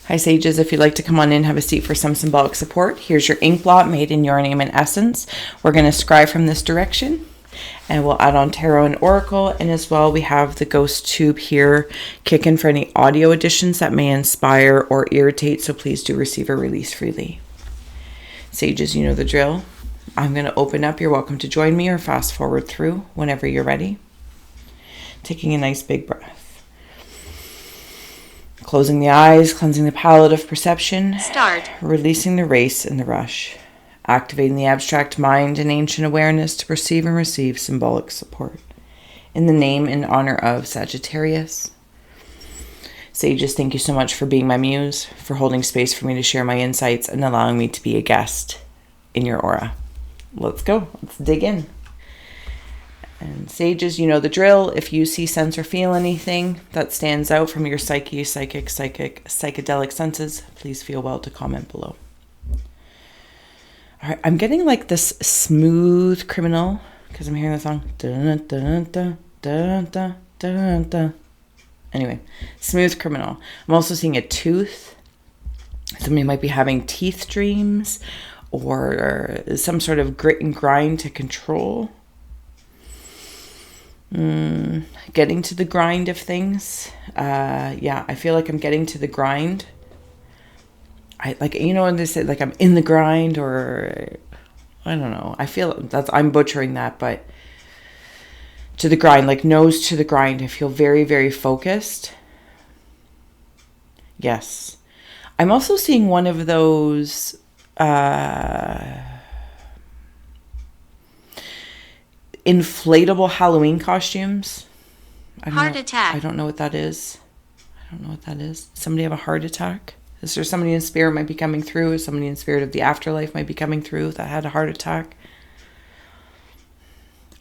Hi Sages, if you'd like to come on in, have a seat for some symbolic support. Here's your ink blot made in your name and essence. We're going to scry from this direction and we'll add on tarot and oracle. And as well, we have the ghost tube here kicking for any audio additions that may inspire or irritate. So please do receive or release freely. Sages, you know the drill. I'm going to open up. You're welcome to join me or fast forward through whenever you're ready. Taking a nice big breath. Closing the eyes, cleansing the palette of perception. Start. Releasing the race and the rush. Activating the abstract mind and ancient awareness to perceive and receive symbolic support. In the name and honor of Sagittarius. Sages, thank you so much for being my muse, for holding space for me to share my insights and allowing me to be a guest in your aura. Let's go. Let's dig in. And Sages, you know the drill. If you see, sense, or feel anything that stands out from your psychedelic senses, please feel well to comment below. All right, I'm getting like this smooth criminal because I'm hearing the song. Dun, dun, dun, dun, dun, dun, dun. Anyway, smooth criminal. I'm also seeing a tooth. Somebody might be having teeth dreams or some sort of grit and grind to control. Getting to the grind of things. Yeah, I feel like I'm getting to the grind. I like, you know, when they say like I'm in the grind, or I don't know. I feel that's, I'm butchering that, but to the grind, like nose to the grind. I feel very, very focused. Yes. I'm also seeing one of those inflatable Halloween costumes. Heart attack. I don't know what that is. Somebody have a heart attack? Is there somebody in spirit might be coming through? Is somebody in spirit of the afterlife might be coming through that had a heart attack?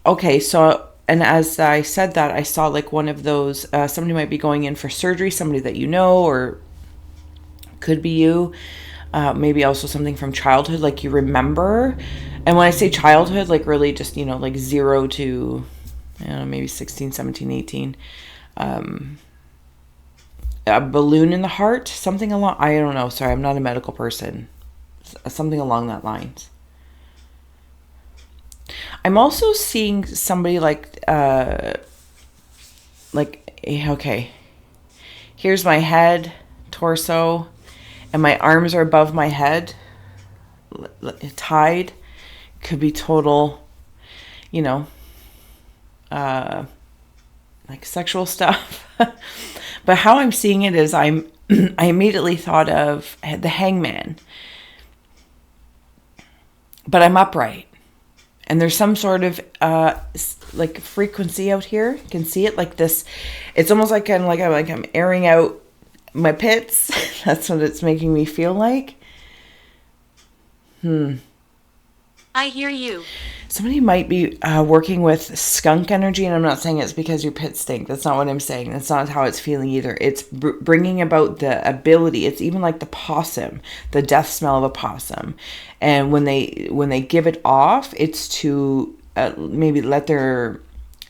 Okay, so, and as I said that, I saw like one of those, somebody might be going in for surgery, somebody that you know, or could be you. Maybe also something from childhood, like you remember. And when I say childhood, like really just, you know, like 0 to, I don't know, maybe 16, 17, 18. A balloon in the heart, something along, I don't know. Sorry, I'm not a medical person. Something along that lines. I'm also seeing somebody like, okay, here's my head, torso, and my arms are above my head, tied. Could be total, you know, like sexual stuff. But how I'm seeing it is I immediately thought of the hangman. But I'm upright. And there's some sort of like frequency out here. You can see it like this. It's almost like I'm airing out my pits. That's what it's making me feel like. I hear you. Somebody might be working with skunk energy, and I'm not saying it's because your pits stink. That's not what I'm saying. That's not how it's feeling either. It's bringing about the ability. It's even like the possum, the death smell of a possum. And when they give it off, it's to maybe let their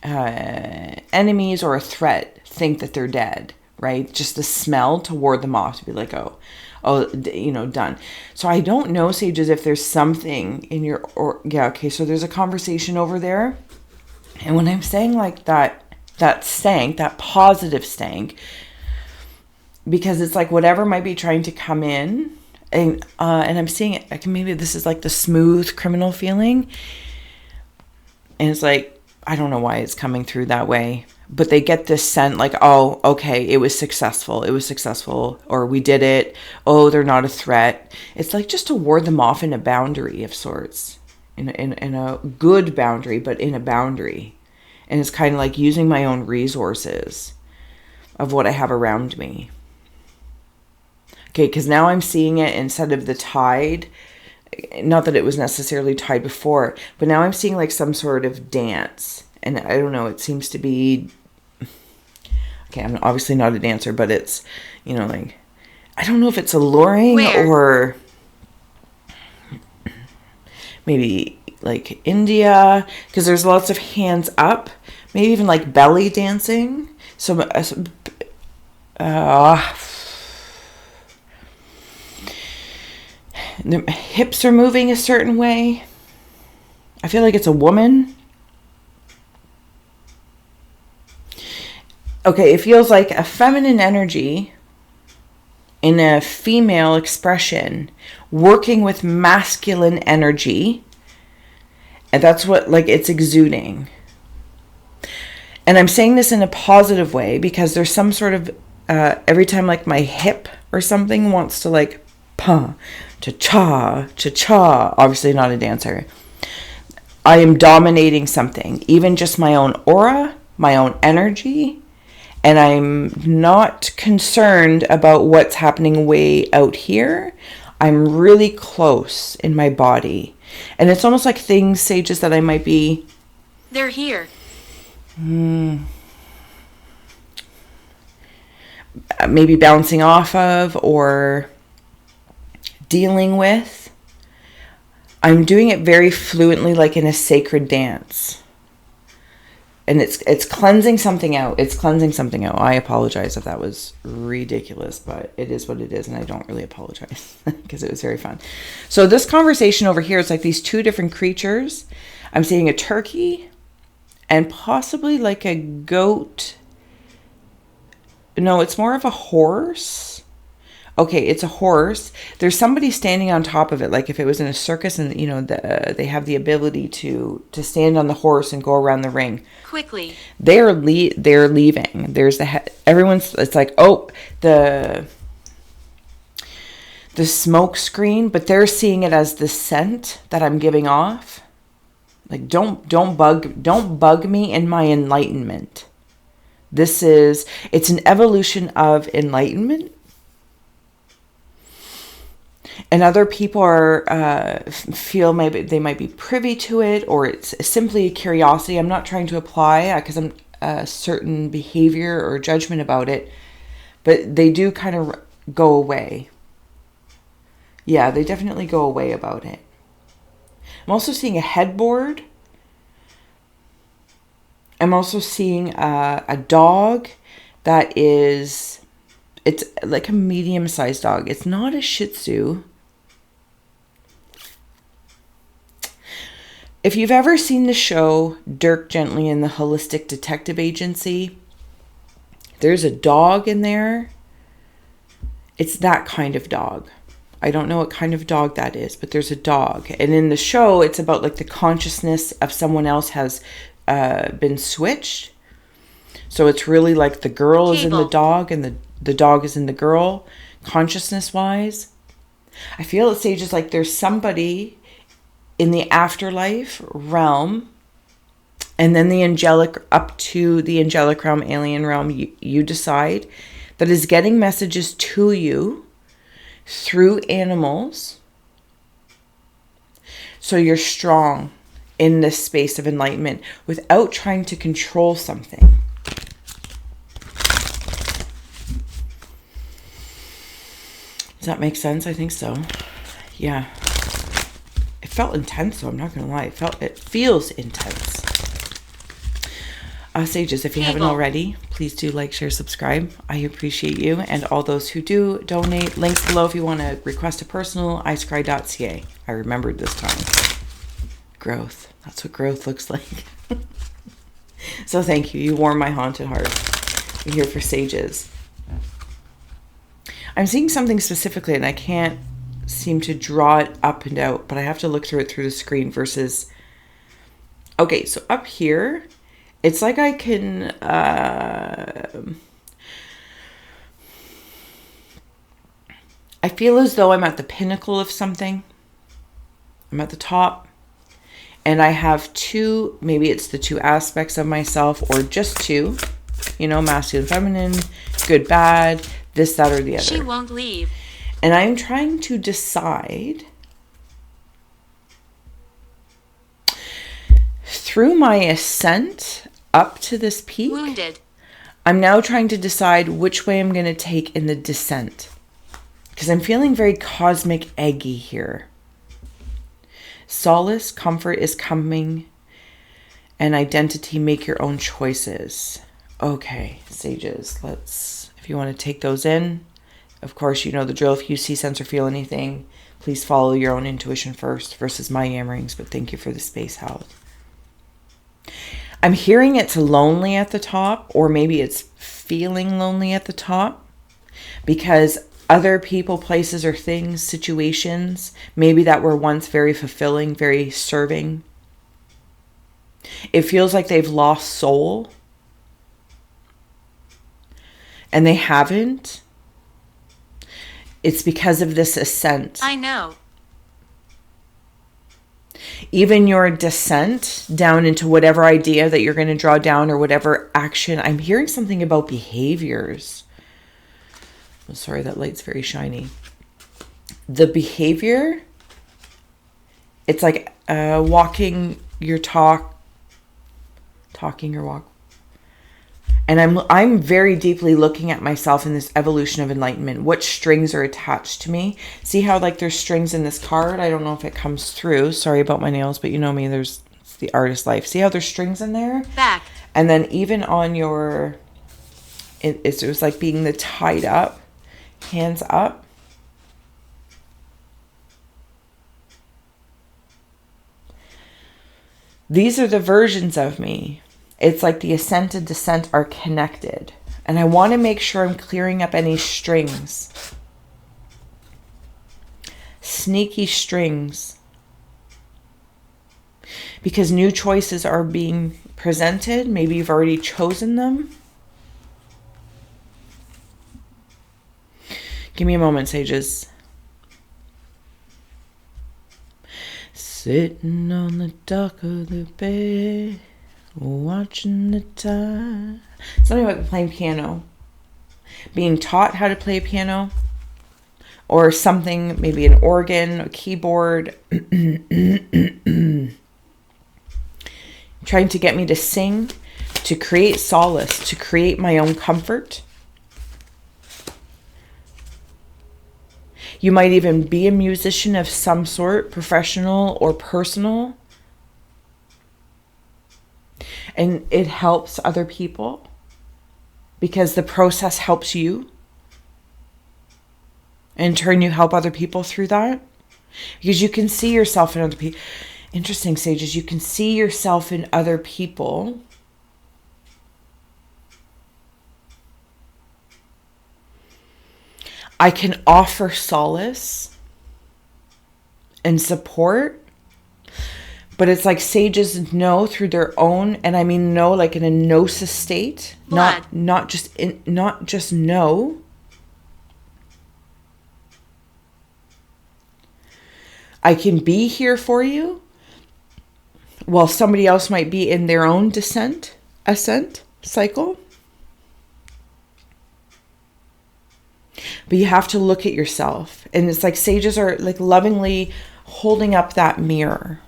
enemies or a threat think that they're dead, right? Just the smell to ward them off, to be like, oh, you know, done. So I don't know, Sages, if there's something in your, or yeah, okay, so there's a conversation over there. And when I'm saying like that stank, that positive stank, because it's like whatever might be trying to come in, and I'm seeing it, maybe this is like the smooth criminal feeling. And it's like, I don't know why it's coming through that way. But they get this scent like, oh, okay, it was successful, or we did it, oh, they're not a threat. It's like just to ward them off in a boundary of sorts, in a good boundary, but in a boundary. And it's kind of like using my own resources of what I have around me. Okay, because now I'm seeing it instead of the tide, not that it was necessarily tied before, but now I'm seeing like some sort of dance. And I don't know, it seems to be, okay, I'm obviously not a dancer, but it's, you know, like, I don't know if it's alluring or maybe like India, because there's lots of hands up, maybe even like belly dancing. So The hips are moving a certain way. I feel like it's a woman. Okay, it feels like a feminine energy in a female expression working with masculine energy. And that's what, like, it's exuding. And I'm saying this in a positive way because there's some sort of, every time like my hip or something wants to like, pa, cha-cha, cha-cha, obviously not a dancer. I am dominating something, even just my own aura, my own energy. And I'm not concerned about what's happening way out here. I'm really close in my body. And it's almost like things, sages, that I might be... They're here. Maybe bouncing off of or dealing with. I'm doing it very fluently, like in a sacred dance. And it's cleansing something out. It's cleansing something out. I apologize if that was ridiculous, but it is what it is, and I don't really apologize because it was very fun. So this conversation over here, it's like these two different creatures. I'm seeing a turkey and possibly like a goat. No, it's more of a horse. Okay, it's a horse. There's somebody standing on top of it, like if it was in a circus, and you know they have the ability to stand on the horse and go around the ring. Quickly. They're leaving. There's everyone's. It's like, oh, the smoke screen, but they're seeing it as the scent that I'm giving off. Like, don't bug me in my enlightenment. It's an evolution of enlightenment. And other people feel maybe they might be privy to it, or it's simply a curiosity. I'm not trying to apply because I'm a certain behavior or judgment about it, but they do kind of go away. Yeah, they definitely go away about it. I'm also seeing a headboard. I'm also seeing a dog that is... It's like a medium-sized dog. It's not a Shih Tzu. If you've ever seen the show Dirk Gently and the Holistic Detective Agency, there's a dog in there. It's that kind of dog. I don't know what kind of dog that is, but there's a dog. And in the show, it's about like the consciousness of someone else has been switched. So it's really like the girl is in the dog and the dog is in the girl, consciousness-wise. I feel it stages like there's somebody in the afterlife realm, and then the angelic, up to the angelic realm, alien realm, you decide, that is getting messages to you through animals. So you're strong in this space of enlightenment without trying to control something. Does that make sense? I think so. Yeah. It felt intense, though. I'm not going to lie. It feels intense. Sages, if you haven't already, please do like, share, subscribe. I appreciate you. And all those who do donate. Links below if you want to request a personal. iScry.ca. I remembered this time. Growth. That's what growth looks like. So thank you. You warm my haunted heart. I'm here for sages. I'm seeing something specifically, and I can't seem to draw it up and out, but I have to look through it through the screen versus... Okay, so up here, it's like I can... I feel as though I'm at the pinnacle of something. I'm at the top. And I have two, maybe it's the two aspects of myself, or just two. You know, masculine, feminine, good, bad, this, that, or the other. She won't leave. And I'm trying to decide through my ascent up to this peak. Wounded. I'm now trying to decide which way I'm going to take in the descent. Because I'm feeling very cosmic eggy here. Solace, comfort is coming. And identity, make your own choices. Okay, sages, if you want to take those in. Of course, you know the drill. If you see, sense, or feel anything, please follow your own intuition first versus my yammerings. But thank you for the space, Hal. I'm hearing it's lonely at the top, or maybe it's feeling lonely at the top because other people, places, or things, situations, maybe that were once very fulfilling, very serving. It feels like they've lost soul. And they haven't. It's because of this ascent. I know. Even your descent down into whatever idea that you're going to draw down or whatever action. I'm hearing something about behaviors. Oh, sorry, that light's very shiny. The behavior, it's like walking your talking your walk. And I'm very deeply looking at myself in this evolution of enlightenment. What strings are attached to me? See how like there's strings in this card? I don't know if it comes through. Sorry about my nails, but you know me, it's the artist life. See how there's strings in there? Back. And then even on your, it was like being the tied up, hands up. These are the versions of me. It's like the ascent and descent are connected. And I want to make sure I'm clearing up any strings. Sneaky strings. Because new choices are being presented. Maybe you've already chosen them. Give me a moment, sages. Sitting on the dock of the bay, watching the tide. Something about playing piano. Being taught how to play piano. Or something, maybe an organ, a keyboard. Trying to get me to sing, to create solace, to create my own comfort. You might even be a musician of some sort, professional or personal. And it helps other people because the process helps you. In turn, you help other people through that. Because you can see yourself in other people. Interesting, sages. You can see yourself in other people. I can offer solace and support. But it's like sages know through their own, and I mean know like in a gnosis state, not just know. I can be here for you, while somebody else might be in their own ascent cycle. But you have to look at yourself, and it's like sages are like lovingly holding up that mirror.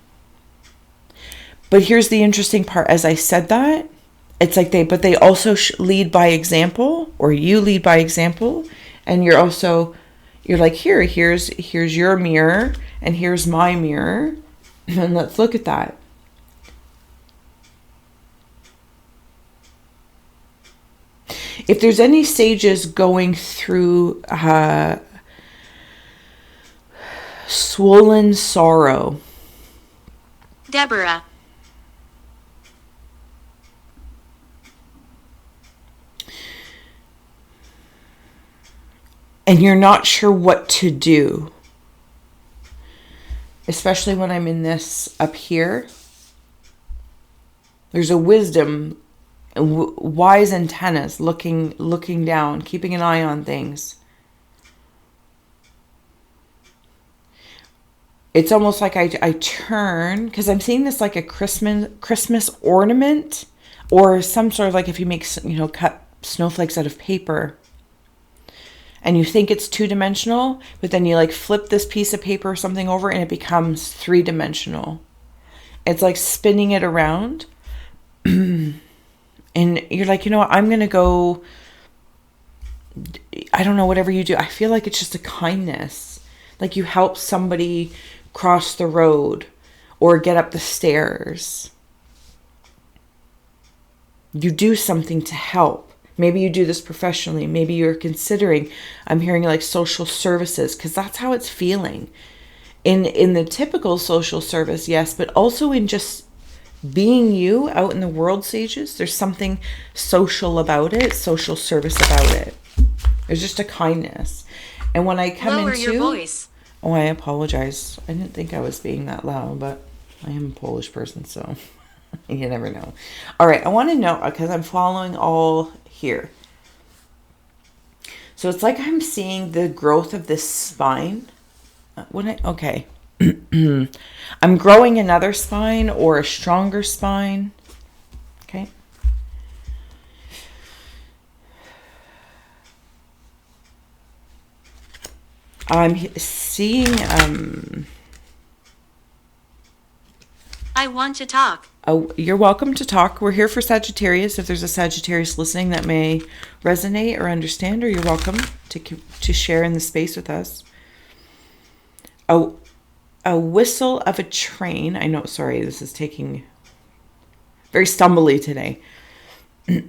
But here's the interesting part. As I said that, it's like they also lead by example, or you lead by example. And you're like, here's your mirror and here's my mirror. And let's look at that. If there's any sages going through swollen sorrow. Deborah. And you're not sure what to do. Especially when I'm in this up here. There's a wisdom, wise antennas looking down, keeping an eye on things. It's almost like I turn, because I'm seeing this like a Christmas ornament, or some sort of like if you make, cut snowflakes out of paper. And you think it's two-dimensional, but then you like flip this piece of paper or something over and it becomes three-dimensional. It's like spinning it around. And you're like, you know what, I'm going to go, I don't know, whatever you do. I feel like it's just a kindness. Like you help somebody cross the road or get up the stairs. You do something to help. Maybe you do this professionally. Maybe you're considering, I'm hearing like social services, because that's how it's feeling. In the typical social service, yes, but also in just being you out in the world, sages, there's something social about it, social service about it. There's just a kindness. And when I come Lower into... your voice. Oh, I apologize. I didn't think I was being that loud, but I am a Polish person, so you never know. All right, I want to know, because I'm following all here. So it's like I'm seeing the growth of this spine. Okay. I'm growing another spine or a stronger spine. Okay. I'm seeing... I want to talk. Oh, you're welcome to talk. We're here for Sagittarius. If there's a Sagittarius listening that may resonate or understand, or you're welcome to share in the space with us. A whistle of a train. I know, sorry, this is taking very stumbly today. But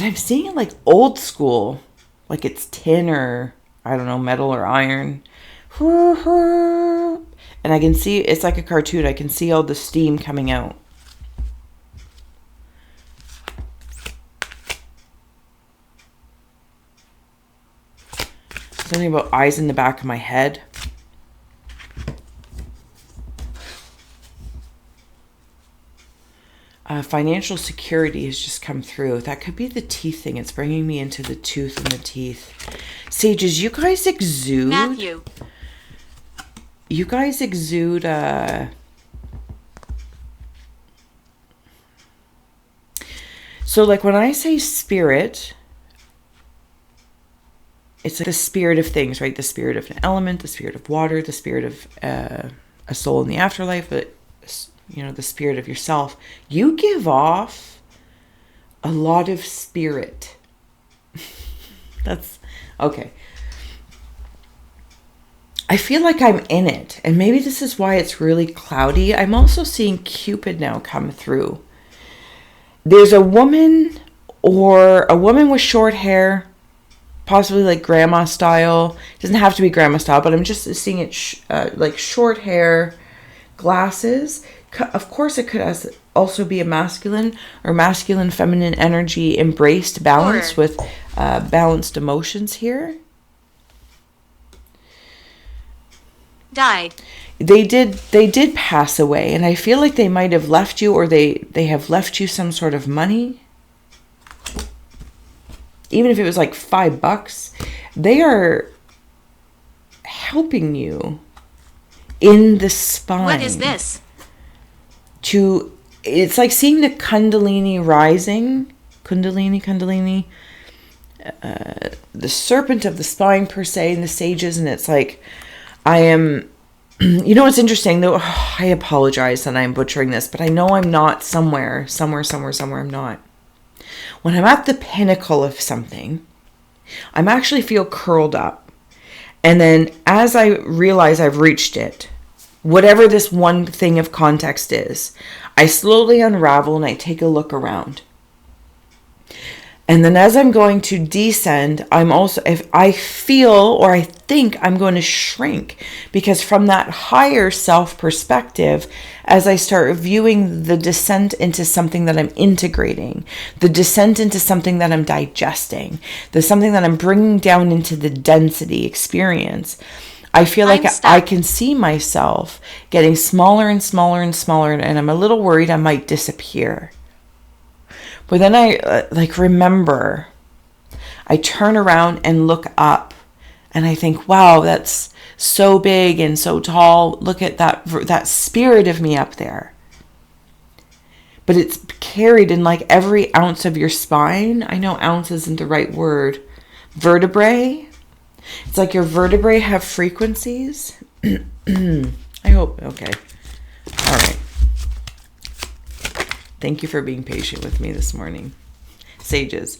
I'm seeing it like old school, like it's tin or, I don't know, metal or iron. And I can see, it's like a cartoon. I can see all the steam coming out. Something about eyes in the back of my head. Financial security has just come through. That could be the teeth thing. It's bringing me into the tooth and the teeth. Sages, you guys exude... Matthew. You guys exude... So, like, when I say spirit... It's like the spirit of things, right? The spirit of an element, the spirit of water, the spirit of a soul in the afterlife, but, you know, the spirit of yourself. You give off a lot of spirit. That's okay. I feel like I'm in it, and maybe this is why it's really cloudy. I'm also seeing Cupid now come through. There's a woman with short hair, possibly like grandma style. It doesn't have to be grandma style, but I'm just seeing it like short hair, glasses. Of course, it could also be a masculine or masculine feminine energy embraced, balanced with balanced emotions here. Died. They did pass away, and I feel like they might have left you, or they have left you some sort of money. Even if it was like $5, they are helping you in the spine. What is this? It's like seeing the Kundalini rising. Kundalini. The serpent of the spine per se, and the sages, and it's like, I am, you know what's interesting though? Oh, I apologize that I'm butchering this, but I know I'm not somewhere I'm not. When I'm at the pinnacle of something, I'm actually feel curled up. And then as I realize I've reached it, whatever this one thing of context is, I slowly unravel and I take a look around. And then as I'm going to descend, if I feel or I think I'm going to shrink, because from that higher self perspective, as I start viewing the descent into something that I'm integrating, the descent into something that I'm digesting, something that I'm bringing down into the density experience, I feel like I can see myself getting smaller and smaller and smaller, and I'm a little worried I might disappear. But then I remember, I turn around and look up and I think, wow, that's so big and so tall. Look at that spirit of me up there. But it's carried in like every ounce of your spine. I know ounce isn't the right word. Vertebrae. It's like your vertebrae have frequencies. I hope. Okay. All right. Thank you for being patient with me this morning. Sages.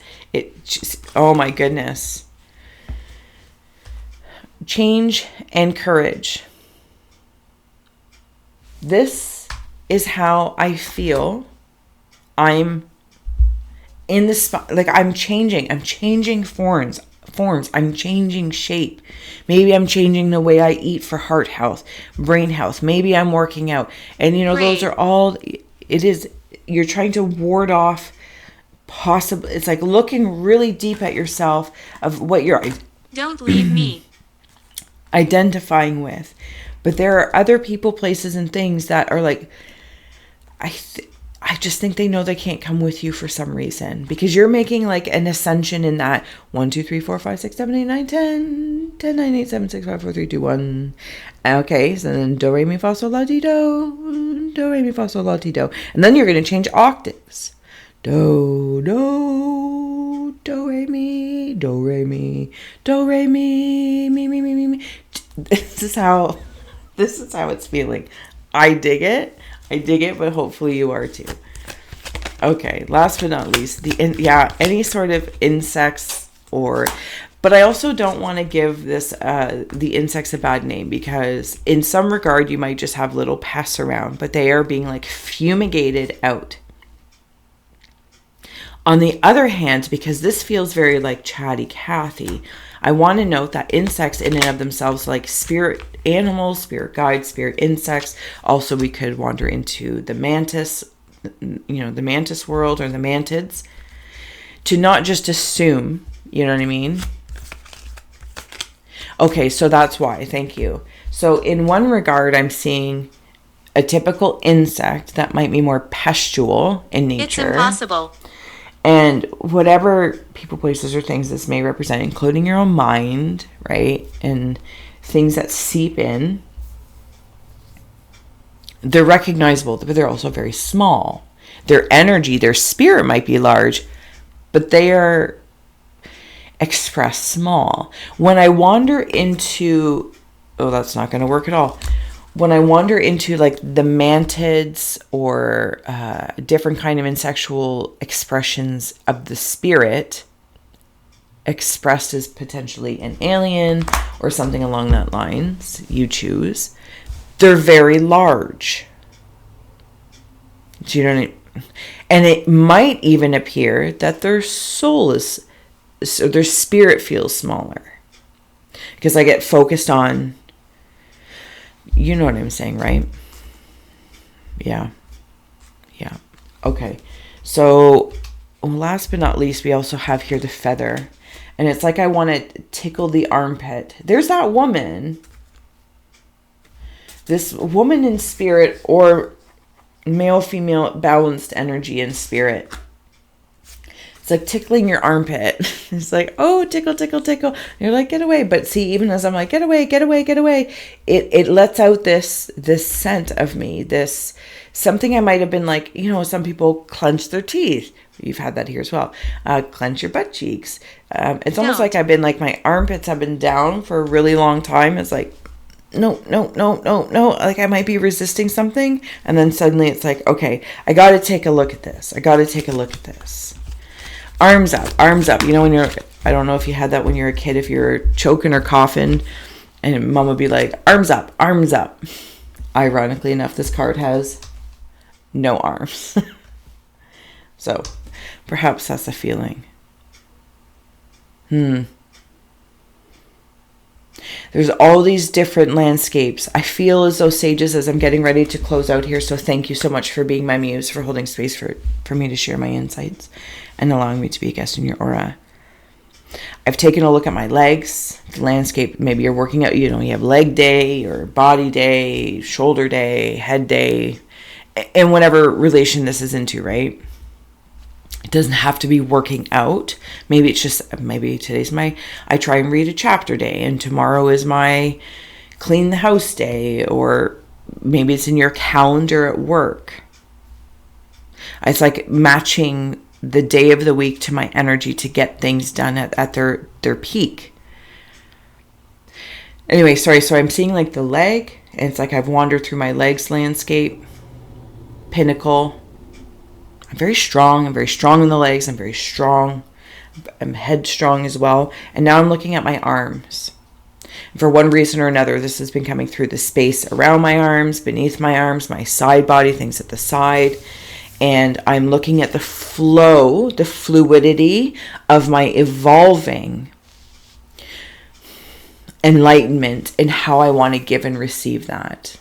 Oh my goodness. Change and courage. This is how I feel I'm in the spot. Like I'm changing forms. I'm changing shape. Maybe I'm changing the way I eat for heart health, brain health. Maybe I'm working out. And those are all, it is, you're trying to ward off possible. It's like looking really deep at yourself of what you're don't leave me identifying with. But there are other people, places, and things that are like, I just think they know they can't come with you for some reason, because you're making like an ascension in that 1, 2, 3, 4, 5, 6, 7, 8, 9, 10, 10, 9, 8, 7, 6, 5, 4, 3, 2, 1. Okay, so then do, re, mi, fa, sol, la, ti, do. Do, re, mi, fa, sol, la, ti, do. And then you're going to change octaves. Do, re, mi, do, re, mi, do, re, mi, mi. This is how it's feeling. I dig it, but hopefully you are too. Okay, last but not least, any sort of insects but I also don't want to give this the insects a bad name, because in some regard you might just have little pests around, but they are being like fumigated out. On the other hand, because this feels very like chatty Cathy, I want to note that insects in and of themselves, like spirit animals, spirit guides, spirit insects. Also, we could wander into the mantis, the mantis world, or the mantids. To not just assume, you know what I mean? Okay, so that's why. Thank you. So in one regard, I'm seeing a typical insect that might be more pustule in nature. It's impossible. And whatever people, places, or things this may represent, including your own mind, right? And things that seep in, they're recognizable, but they're also very small. Their energy, their spirit might be large, but they are expressed small. When I wander into, that's not going to work at all. When I wander into like the mantids or different kind of insexual expressions of the spirit, expressed as potentially an alien or something along that lines, you choose, they're very large. Do you know what I mean? And it might even appear that their soul is, so their spirit feels smaller. Because I get focused on, you know what I'm saying, right? Yeah. Okay. So last but not least, we also have here the feather. And it's like I want to tickle the armpit. There's that woman. This woman in spirit, or male, female, balanced energy in spirit. It's like tickling your armpit. It's like, oh, tickle, tickle, tickle. And you're like, get away. But see, even as I'm like, get away, get away, get away, it lets out this scent of me. This something I might have been like, some people clench their teeth. You've had that here as well. Clench your butt cheeks. It's almost like I've been like, my armpits have been down for a really long time. It's like, no. Like I might be resisting something. And then suddenly it's like, okay, I got to take a look at this. Arms up. When I don't know if you had that when you were a kid, if you're choking or coughing, and mom would be like, arms up. Ironically enough, this card has no arms. So perhaps that's a feeling. There's all these different landscapes. I feel as though, sages, as I'm getting ready to close out here, so thank you so much for being my muse, for holding space for me to share my insights and allowing me to be a guest in your aura. I've taken a look at my legs, the landscape. Maybe you're working out, you have leg day or body day, shoulder day, head day, and whatever relation this is into, right? It doesn't have to be working out. Maybe it's just, maybe today's I try and read a chapter day, and tomorrow is my clean the house day, or maybe it's in your calendar at work. It's like matching the day of the week to my energy to get things done at their peak. Anyway, sorry. So I'm seeing like the leg, and it's like I've wandered through my legs landscape, pinnacle. I'm very strong in the legs. I'm very strong. I'm headstrong as well. And now I'm looking at my arms. For one reason or another, this has been coming through the space around my arms, beneath my arms, my side body, things at the side. And I'm looking at the flow, the fluidity of my evolving enlightenment and how I want to give and receive that.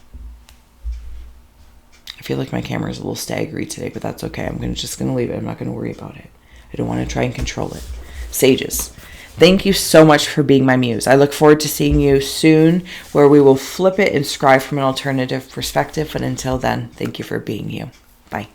I feel like my camera is a little staggery today, but that's okay. I'm just going to leave it. I'm not going to worry about it. I don't want to try and control it. Sages, thank you so much for being my muse. I look forward to seeing you soon, where we will flip it and scry from an alternative perspective. But until then, thank you for being you. Bye.